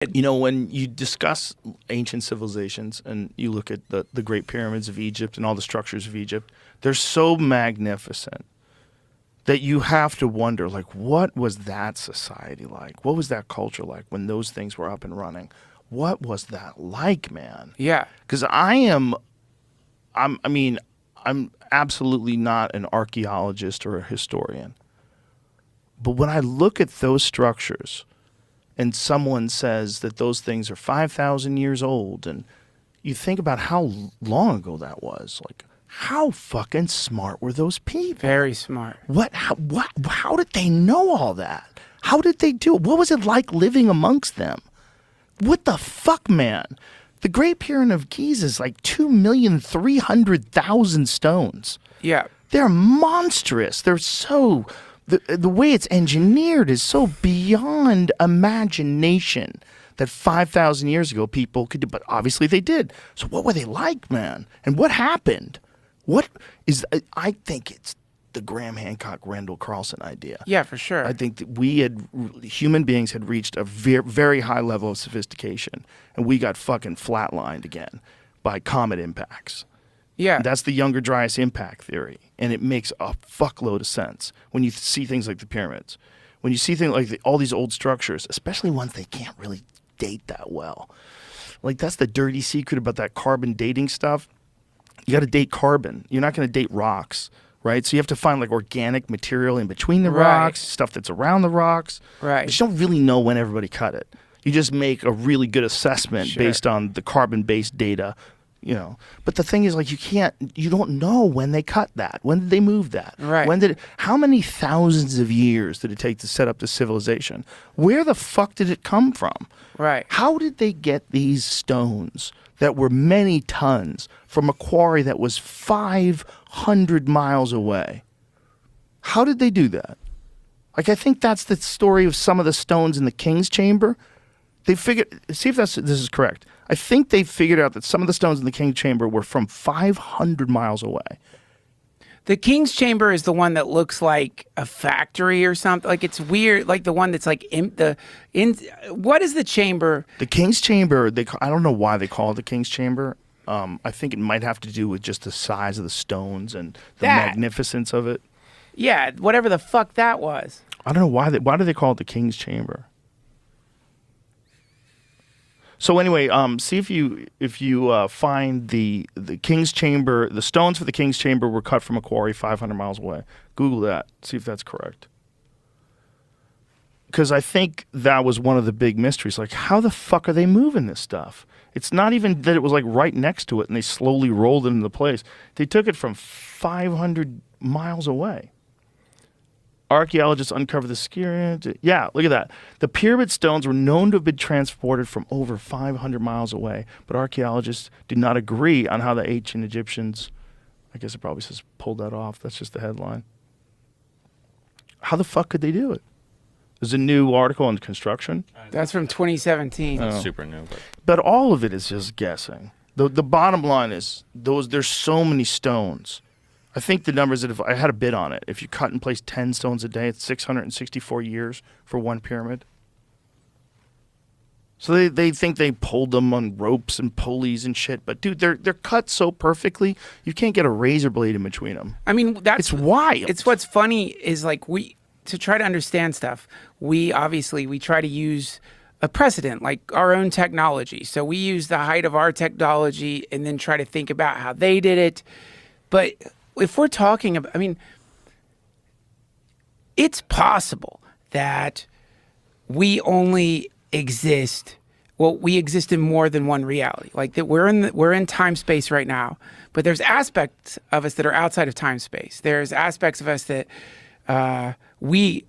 You know, when you discuss ancient civilizations and you look at the Great Pyramids of Egypt and all the structures of Egypt, they're so magnificent that you have to wonder, like, what was that society like? What was that culture like when those things were up and running? What was that like, man? Yeah. Because I'm absolutely not an archaeologist or a historian. But when I look at those structures and someone says that those things are 5,000 years old, and you think about how long ago that was, like, how fucking smart were those people? Very smart. How did they know all that? How did they do it? What was it like living amongst them? What the fuck, man? The Great Pyramid of Giza is like 2,300,000 stones. Yeah. They're monstrous. They're so... The way it's engineered is so beyond imagination that 5,000 years ago people could do, but obviously they did. So what were they like, man? And what happened? I think it's the Graham Hancock, Randall Carlson idea. Yeah, for sure. I think that human beings had reached a very high level of sophistication, and we got fucking flatlined again by comet impacts. Yeah. That's the Younger Dryas impact theory, and it makes a fuckload of sense when you see things like the pyramids. When you see things like all these old structures, especially ones they can't really date that well. Like, that's the dirty secret about that carbon dating stuff. You got to date carbon. You're not going to date rocks, right? So you have to find like organic material in between the rocks, stuff that's around the rocks. Right. But you don't really know when everybody cut it. You just make a really good assessment based on the carbon-based data. You know, but the thing is, like, you don't know when they cut that. When did they move that? Right. How many thousands of years did it take to set up this civilization? Where the fuck did it come from? Right. How did they get these stones that were many tons from a quarry that was 500 miles away? How did they do that? Like, I think that's the story of some of the stones in the King's Chamber. They figured, see if this is correct. I think they figured out that some of the stones in the King's Chamber were from 500 miles away. The King's Chamber is the one that looks like a factory or something. Like, it's weird. Like the one that's like what is the chamber? The King's Chamber, I don't know why they call it the King's Chamber. I think it might have to do with just the size of the stones and the magnificence of it. Yeah, whatever the fuck that was. I don't know why do they call it the King's Chamber? So anyway, see if you find the King's Chamber, the stones for the King's Chamber were cut from a quarry 500 miles away. Google that. See if that's correct. Because I think that was one of the big mysteries. Like, how the fuck are they moving this stuff? It's not even that it was like right next to it and they slowly rolled it into place. They took it from 500 miles away. Archaeologists uncovered the skier. Yeah, look at that. The pyramid stones were known to have been transported from over 500 miles away, but archaeologists do not agree on how the ancient Egyptians, I guess it probably says pulled that off. That's just the headline. How the fuck could they do it? There's a new article on construction. That's from 2017. That's super new. But all of it is just guessing. The bottom line is there's so many stones. I think the numbers that if I had a bid on it, if you cut and place 10 stones a day, it's 664 years for one pyramid. So they think they pulled them on ropes and pulleys and shit, but dude, they're cut so perfectly you can't get a razor blade in between them. I mean, it's wild. It's what's funny is like to try to understand stuff. We try to use a precedent, like our own technology. So we use the height of our technology and then try to think about how they did it. But if we're talking about, I mean, it's possible that we only exist. Well, we exist in more than one reality. Like that, we're in time space right now, but there's aspects of us that are outside of time space. There's aspects of us that we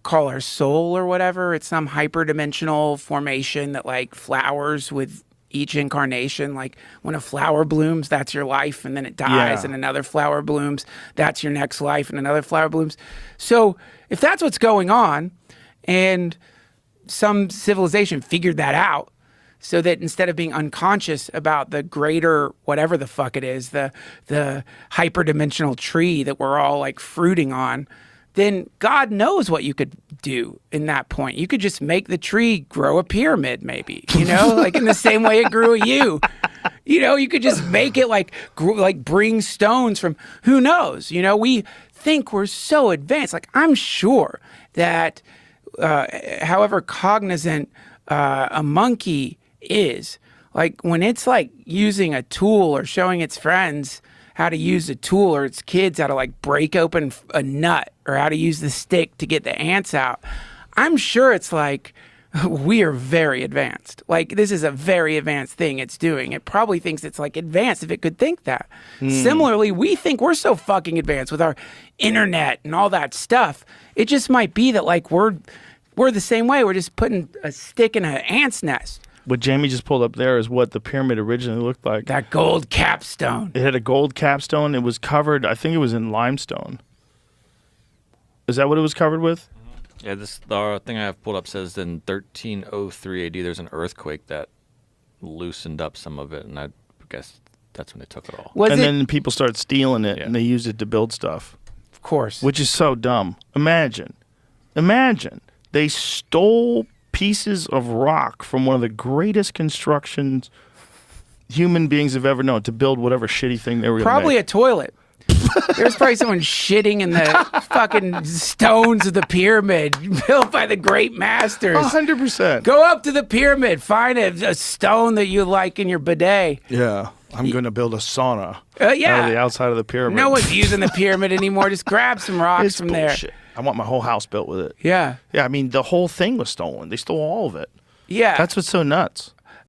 call our soul or whatever. It's some hyperdimensional formation that like flowers with each incarnation. Like when a flower blooms, that's your life, and then it dies, and another flower blooms, that's your next life, and another flower blooms. So if that's what's going on, and some civilization figured that out, so that instead of being unconscious about the greater whatever the fuck it is, the hyperdimensional tree that we're all like fruiting on, then God knows what you could do in that point? You could just make the tree grow a pyramid, maybe, you know, like in the same way it grew a you. You know, you could just make it like bring stones from who knows. You know, we think we're so advanced. Like, I'm sure that however cognizant a monkey is, like when it's like using a tool or showing its friends how to use a tool, or its kids how to like break open a nut, or how to use the stick to get the ants out, I'm sure it's like, we are very advanced. Like, this is a very advanced thing it's doing. It probably thinks it's like advanced if it could think that. Similarly, we think we're so fucking advanced with our internet and all that stuff. It just might be that like we're the same way. We're just putting a stick in an ant's nest. What Jamie just pulled up there is what the pyramid originally looked like. That gold capstone. It had a gold capstone. It was covered, I think it was in limestone. Is that what it was covered with? Yeah, the thing I have pulled up says in 1303 AD there's an earthquake that loosened up some of it, and I guess that's when they took it all. Then people started stealing it, and they used it to build stuff. Of course. Which is so dumb. Imagine. They stole pieces of rock from one of the greatest constructions human beings have ever known to build whatever shitty thing they were going to make. Probably a toilet. There's probably someone shitting in the fucking stones of the pyramid built by the great masters. 100%. Go up to the pyramid, find a stone that you like in your bidet. Yeah. I'm going to build a sauna yeah. out of the outside of the pyramid. No one's using the pyramid anymore. Just grab some rocks It's from bullshit. there. I want my whole house built with it. Yeah. Yeah, I mean, the whole thing was stolen. They stole all of it. Yeah. That's what's so nuts.